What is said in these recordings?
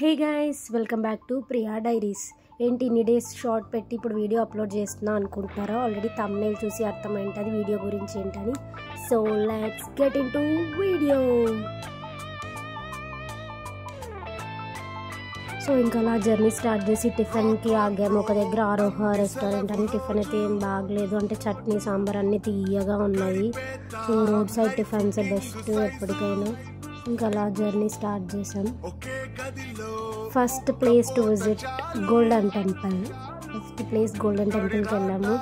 Hey guys, welcome back to Priya diaries. ఏంటి ఇన్ని days short పెట్టి ఇప్పుడు వీడియో అప్లోడ్ చేస్తున్నా అనుకుంటున్నారా? ఆల్రెడీ థంబ్నెయిల్ చూసి అర్థమైంటుంది వీడియో గురించి ఏంటని. So let's get in to video. So ఇంకా అలా జర్నీ స్టార్ట్ చేసి టిఫిన్కి ఆగాము ఒక దగ్గర. ఆరోహ రెస్టారెంట్ అని. టిఫిన్ అయితే ఏం బాగలేదు, అంటే చట్నీ సాంబార్ అన్నీ తీయగా ఉన్నాయి. So road side tiffins best ఎప్పటికైనా. ఇంకా అలా జర్నీ స్టార్ట్ చేసాం. First place to visit golden temple. Golden టెంపుల్కి వెళ్ళాము.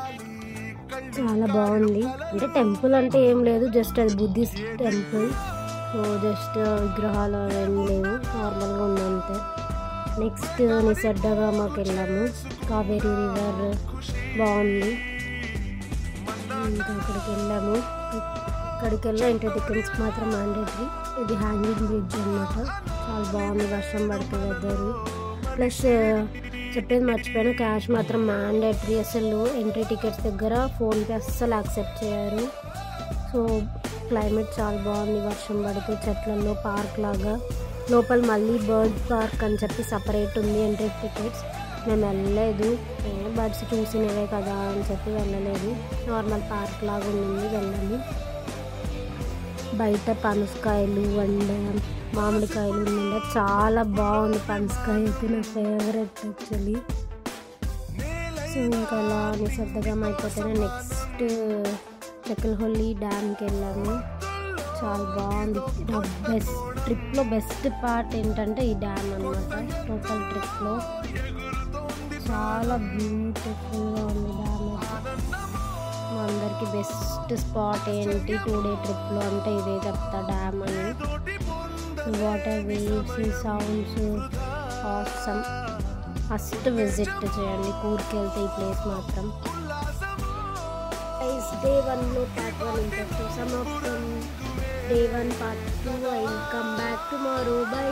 చాలా బాగుంది. అంటే టెంపుల్ అంటే ఏం లేదు, జస్ట్ అది బుద్ధిస్ట్ టెంపుల్. సో జస్ట్ విగ్రహాలు ఏం లేవు, నార్మల్గా ఉందంతే. నెక్స్ట్ నిసర్గగామకి వెళ్ళాము. కావేరీ రివర్ బాగుంది. ఇంకా అక్కడికి వెళ్ళాము. అక్కడికి వెళ్ళి ఎంట్రీ టికెట్స్ మాత్రం మ్యాండేటరీ. ఇది హ్యాంగింగ్ బ్రిడ్జ్ అనమాట. చాలా బాగుంది, వర్షం పడుతుంది వెదర్. ప్లస్ చెప్పేది మర్చిపోయాను, క్యాష్ మాత్రం మ్యాండేటరీ. అసలు ఎంట్రీ టికెట్స్ దగ్గర ఫోన్పే అస్సలు యాక్సెప్ట్ చేయరు. సో క్లైమేట్ చాలా బాగుంది, వర్షం పడుతూ చెట్లలో పార్క్ లాగా. లోపల మళ్ళీ బర్డ్ పార్క్ అని చెప్పి సపరేట్ ఉంది ఎంట్రీ టికెట్స్. మేము వెళ్ళలేదు, బర్డ్స్ చూసినవే కదా అని చెప్పి వెళ్ళలేదు. నార్మల్ పార్క్ లాగా ఉండింది, వెళ్ళాము. బయట పనసకాయలు అండ్ మామిడికాయలు ఉండే చాలా బాగుంది. పనసకాయ అయితే నా ఫేవరెట్ యాక్చువల్లీ. సో ఇంకా అలా నిశ్శబ్దంగా అయిపోతేనే నెక్స్ట్ చక్కలహొల్లి డ్యామ్కి వెళ్ళాము. చాలా బాగుంది. ట్రిప్లో బెస్ట్ పార్ట్ ఏంటంటే ఈ డ్యామ్ అనమాట. టోటల్ ట్రిప్లో చాలా బ్యూటిఫుల్గా ఉంది డ్యామ్. మా అందరికి బెస్ట్ స్పాట్ ఏంటి 2 డే ట్రిప్లో అంటే ఇదే చెప్తా, డ్యామ్ అని. Water waves, sounds awesome. First visit చేయండి కూర్కి వెళ్తే ఈ ప్లేస్ మాత్రం. డే 1లో పార్ట్ 1 ఇంట్రెస్ట్ సమాప్తం. Day 1 part 2. I will come back tomorrow. Bye.